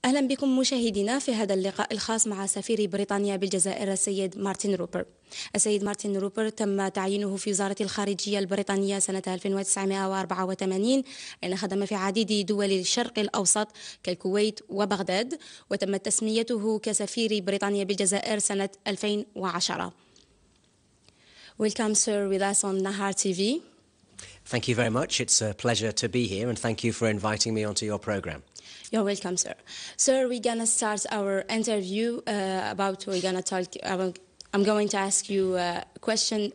أهلا بكم مشاهدينا في هذا اللقاء الخاص مع سفير بريطانيا بالجزائر السيد مارتن روبر. السيد مارتن روبر تم تعيينه في وزارة الخارجية البريطانية سنة 1984، أين خدم في عديد دول الشرق الأوسط كالكويت وبغداد، وتم تسميته كسفير بريطانيا بالجزائر سنة 2010. Welcome, sir, with us on Nahar TV. Thank you very much. It's a pleasure to be here, and thank you for inviting me onto your program. You're welcome, sir. Sir, we're going to start our interview I'm going to ask you a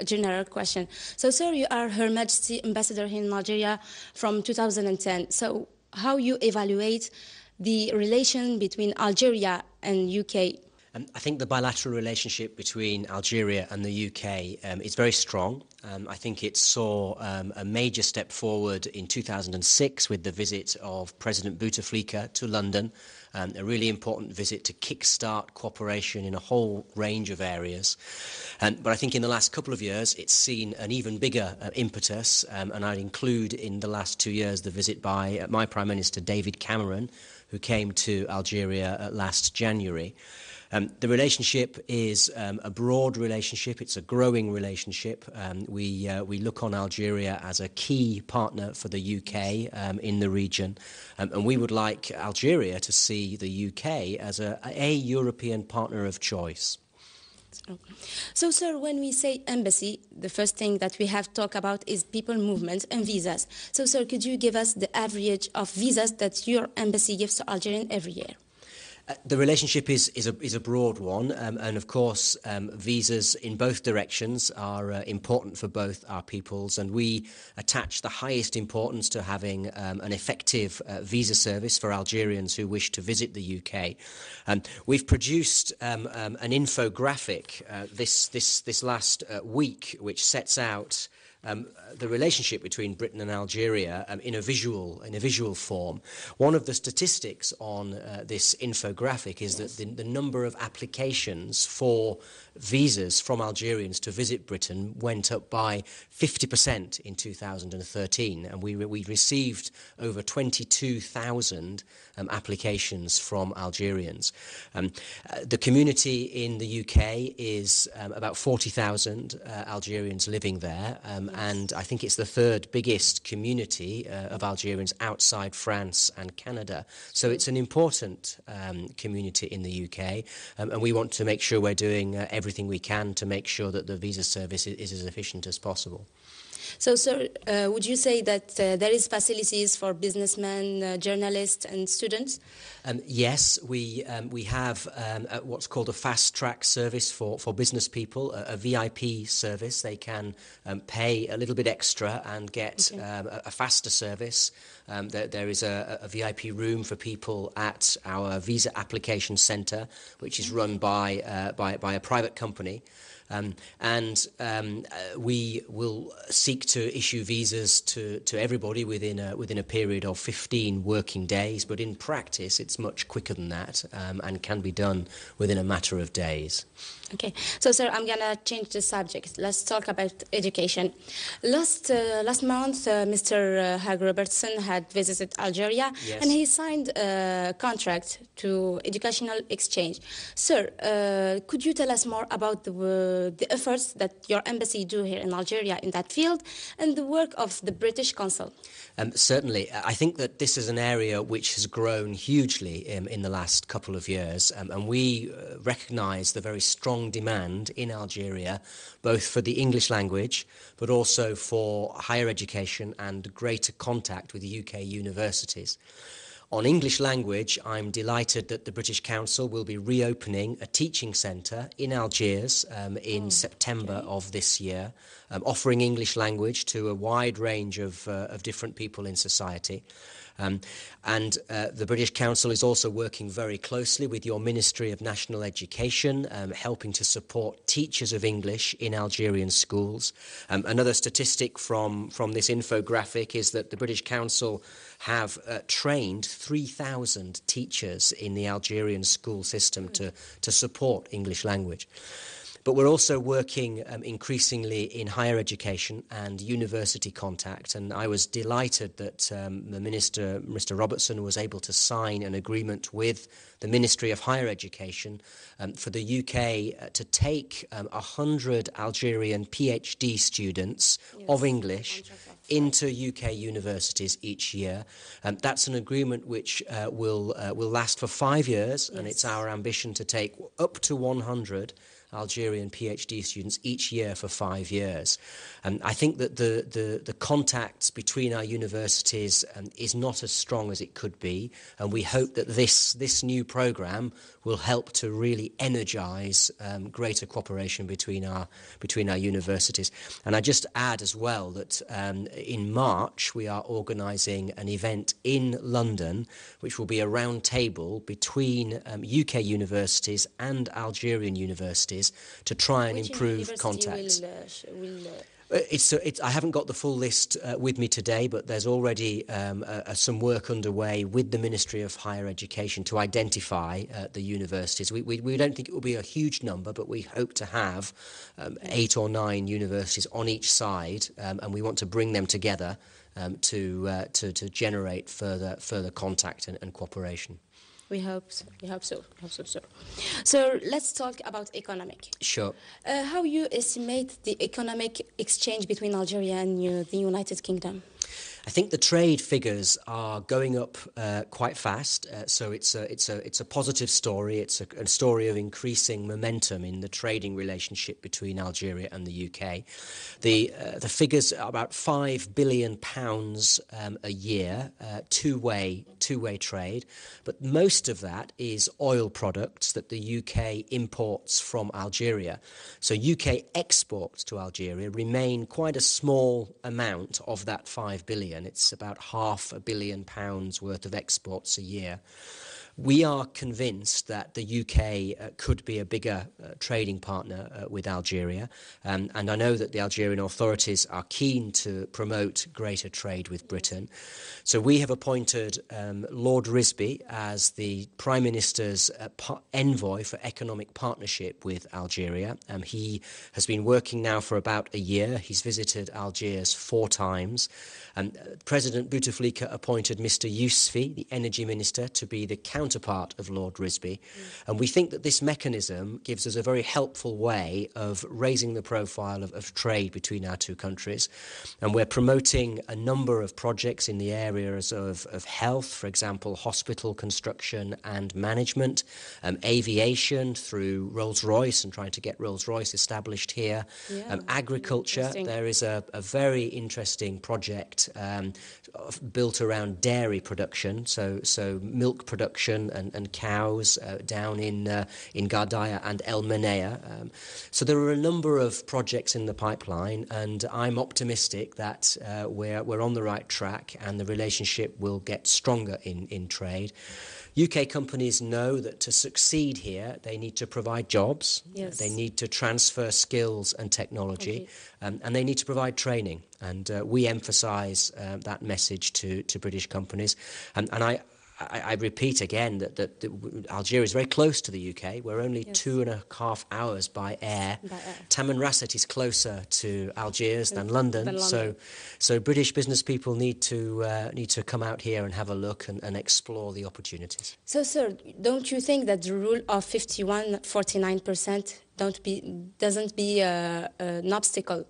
general question. So, sir, you are Her Majesty Ambassador in Algeria from 2010. So, how you evaluate the relation between Algeria and UK? I think the bilateral relationship between Algeria and the UK is very strong. I think it saw a major step forward in 2006 with the visit of President Bouteflika to London, a really important visit to kickstart cooperation in a whole range of areas. But I think in the last couple of years it's seen an even bigger impetus, and I'd include in the last 2 years the visit by my Prime Minister David Cameron, who came to Algeria last January. The relationship is a broad relationship. It's a growing relationship. We look on Algeria as a key partner for the UK in the region, and we would like Algeria to see the UK as a European partner of choice. So, sir, when we say embassy, the first thing that we have to talk about is people movement and visas. So, sir, could you give us the average of visas that your embassy gives to Algerians every year? The relationship is a broad one, and of course visas in both directions are important for both our peoples, and we attach the highest importance to having an effective visa service for Algerians who wish to visit the UK. We've produced an infographic this last week which sets out the relationship between Britain and Algeria in a visual form. One of the statistics on this infographic is that the number of applications for visas from Algerians to visit Britain went up by 50% in 2013, and we received over 22,000 applications from Algerians. The community in the UK is about 40,000 Algerians living there, and I think it's the third biggest community of Algerians outside France and Canada. So it's an important community in the UK, and we want to make sure we're doing everything we can to make sure that the visa service is as efficient as possible. So, sir, would you say that there is facilities for businessmen, journalists and students? Yes, we have what's called a fast-track service for business people, a VIP service. They can pay a little bit extra and get a faster service. There is a VIP room for people at our visa application centre, which is run by a private company. And we will seek to issue visas to everybody within a period of 15 working days, but in practice it's much quicker than that, and can be done within a matter of days. Okay, so sir, I'm gonna change the subject. Let's talk about education. Last month, Mr. Hag Robertson had visited Algeria, yes, and he signed a contract to educational exchange. Sir, could you tell us more about the efforts that your embassy do here in Algeria in that field, and the work of the British Consul? Certainly. I think that this is an area which has grown hugely in the last couple of years, and we recognise the very strong demand in Algeria, both for the English language, but also for higher education and greater contact with the UK universities. On English language, I'm delighted that the British Council will be reopening a teaching centre in Algiers in September of this year, offering English language to a wide range of different people in society. And the British Council is also working very closely with your Ministry of National Education, helping to support teachers of English in Algerian schools. Another statistic from this infographic is that the British Council have trained 3,000 teachers in the Algerian school system to support English language. But we're also working increasingly in higher education and university contact. And I was delighted that the Minister, Mr. Robertson, was able to sign an agreement with the Ministry of Higher Education for the UK to take 100 Algerian PhD students of English into UK universities each year. That's an agreement which will last for 5 years, and it's our ambition to take up to 100 Algerian PhD students each year for 5 years. I think that the contacts between our universities is not as strong as it could be, and we hope that this new programme will help to really energise greater cooperation between our universities. And I just add as well that in March we are organising an event in London, which will be a round table between UK universities and Algerian universities to try and improve contacts. I haven't got the full list with me today, but there's already some work underway with the Ministry of Higher Education to identify the universities. We don't think it will be a huge number, but we hope to have 8 or 9 universities on each side, and we want to bring them together to generate further contact and cooperation. We hope so. So let's talk about economic. Sure. How you estimate the economic exchange between Algeria and the United Kingdom? I think the trade figures are going up quite fast, so it's a positive story. It's a story of increasing momentum in the trading relationship between Algeria and the UK. The figures are about £5 billion a year, two-way trade, but most of that is oil products that the UK imports from Algeria. So UK exports to Algeria remain quite a small amount of that £5 billion. It's about £500 million worth of exports a year. We are convinced that the UK could be a bigger trading partner with Algeria, and I know that the Algerian authorities are keen to promote greater trade with Britain. So we have appointed Lord Risby as the Prime Minister's envoy for economic partnership with Algeria. He has been working now for about a year. He's visited Algiers 4 times. President Bouteflika appointed Mr. Yousfi, the Energy Minister, to be the counterpart of Lord Risby. And we think that this mechanism gives us a very helpful way of raising the profile of trade between our two countries. And we're promoting a number of projects in the areas of health, for example, hospital construction and management, aviation through Rolls-Royce and trying to get Rolls-Royce established here, agriculture. There is a very interesting project built around dairy production, so milk production and cows down in Gardaya and El Menea. So there are a number of projects in the pipeline, and I'm optimistic that we're on the right track and the relationship will get stronger in trade. UK companies know that to succeed here, they need to provide jobs, they need to transfer skills and technology, and they need to provide training. And we emphasise that message to British companies. And I repeat again that Algeria is very close to the UK. We're only 2.5 hours by air. Tamanrasset is closer to Algiers than London. So British business people need to come out here and have a look and explore the opportunities. So, sir, don't you think that the rule of 51-49% doesn't be an obstacle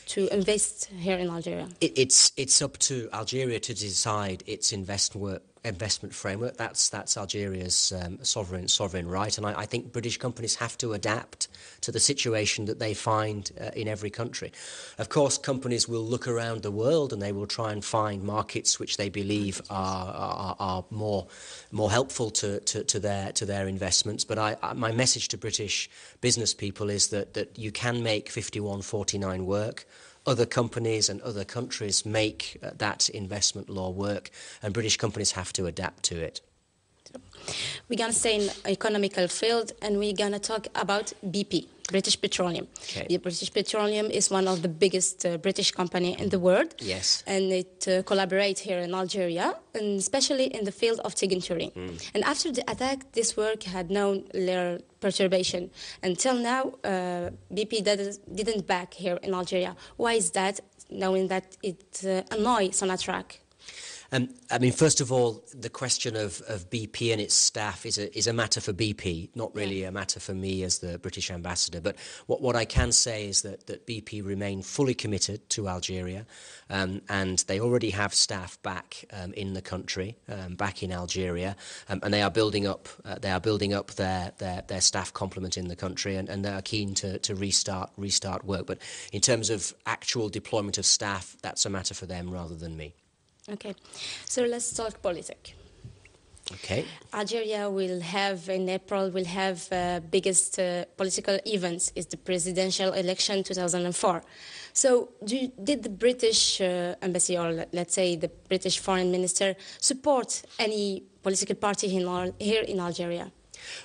to invest here in Algeria? It's up to Algeria to decide its investment framework. That's Algeria's sovereign right, and I think British companies have to adapt to the situation that they find in every country. Of course, companies will look around the world and they will try and find markets which they believe are more helpful to their investments. But my message to British business people is that you can make 51-49 work. Other companies and other countries make that investment law work, and British companies have to adapt to it. We're going to stay in economical field, and we're going to talk about BP. British Petroleum. Okay. The British Petroleum is one of the biggest British company in the world. Yes. And it collaborates here in Algeria, and especially in the field of Tigin. And after the attack, this work had known little perturbation. Until now, BP didn't back here in Algeria. Why is that, knowing that it annoys Sonatrach? I mean, first of all, the question of BP and its staff is a matter for BP, not really a matter for me as the British ambassador. But what I can say is that BP remain fully committed to Algeria, and they already have staff back in the country, back in Algeria, and they are building up their staff complement in the country, and they are keen to restart work. But in terms of actual deployment of staff, that's a matter for them rather than me. Okay, so let's talk politics. Okay. Algeria in April, biggest political events is the presidential election 2004. So did the British embassy, or let's say the British foreign minister, support any political party here in Algeria?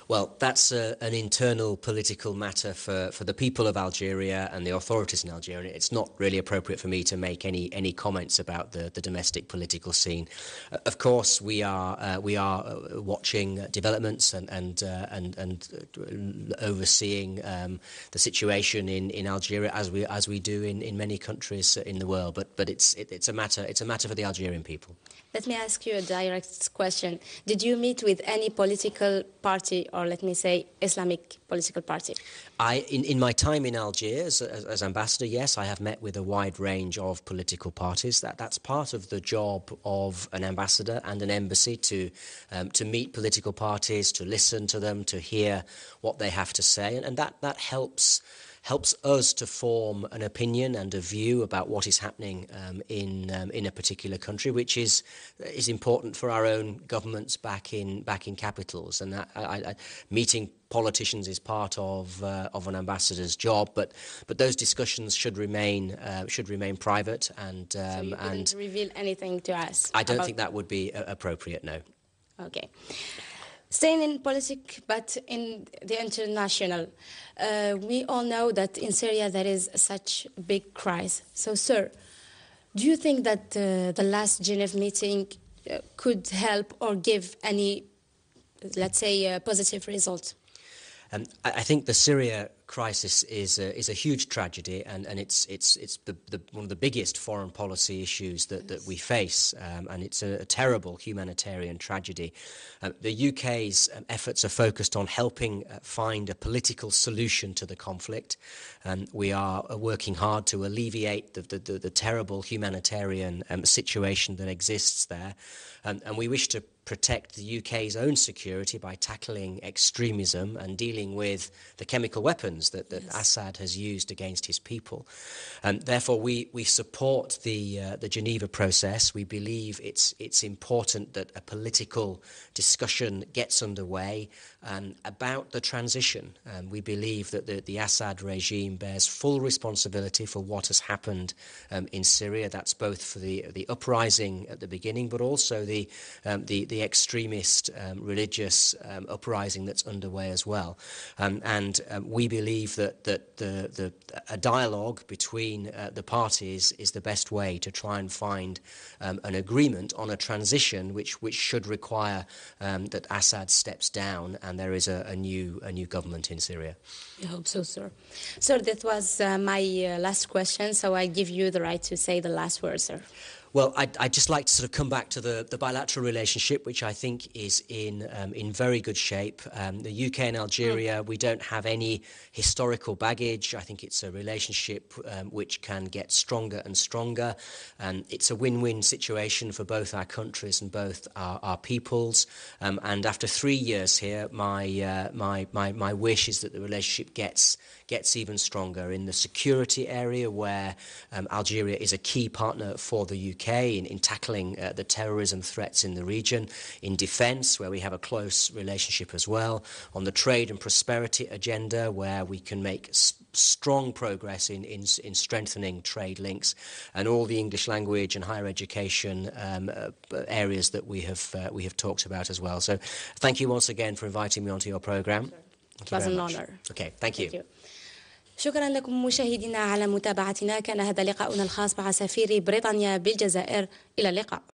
Well, that's an internal political matter for the people of Algeria and the authorities in Algeria. It's not really appropriate for me to make any comments about the domestic political scene. Of course, we are watching developments and overseeing the situation in Algeria as we do in many countries in the world. But it's a matter for the Algerian people. Let me ask you a direct question. Did you meet with any political party, or let me say Islamic political party? In my time in Algiers as ambassador, yes, I have met with a wide range of political parties. That's part of the job of an ambassador and an embassy to meet political parties, to listen to them, to hear what they have to say, and that helps us to form an opinion and a view about what is happening in a particular country, which is important for our own governments back in capitals. And meeting politicians is part of an ambassador's job, but those discussions should remain private. And so you didn't reveal anything to us? I don't think that would be appropriate. No. Okay. Staying in politics, but in the international, we all know that in Syria there is such a big crisis. So, sir, do you think that the last Geneva meeting could help or give any, let's say, positive result? I think the Syria crisis is a huge tragedy, and it's one of the biggest foreign policy issues that we face, and it's a terrible humanitarian tragedy. The UK's efforts are focused on helping find a political solution to the conflict, and we are working hard to alleviate the terrible humanitarian situation that exists there, and we wish to protect the UK's own security by tackling extremism and dealing with the chemical weapons that Assad has used against his people. And therefore, we support the Geneva process. We believe it's important that a political discussion gets underway about the transition. We believe that the Assad regime bears full responsibility for what has happened in Syria. That's both for the uprising at the beginning, but also the extremist religious uprising that's underway as well. And we believe that a dialogue between the parties is the best way to try and find an agreement on a transition which should require that Assad steps down and there is a new government in Syria. I hope so, sir. Sir, that was my last question, so I give you the right to say the last word, sir. Well, I'd just like to sort of come back to the bilateral relationship, which I think is in very good shape. The UK and Algeria, we don't have any historical baggage. I think it's a relationship which can get stronger and stronger. It's a win-win situation for both our countries and both our peoples. And after 3 years here, my wish is that the relationship gets even stronger in the security area, where Algeria is a key partner for the UK in tackling the terrorism threats in the region, in defence, where we have a close relationship as well, on the trade and prosperity agenda, where we can make strong progress in strengthening trade links, and all the English language and higher education areas that we have talked about as well. So thank you once again for inviting me onto your programme. It was an honour. Okay, thank you. شكرا لكم مشاهدينا على متابعتنا. كان هذا لقاؤنا الخاص مع سفير بريطانيا بالجزائر. إلى اللقاء.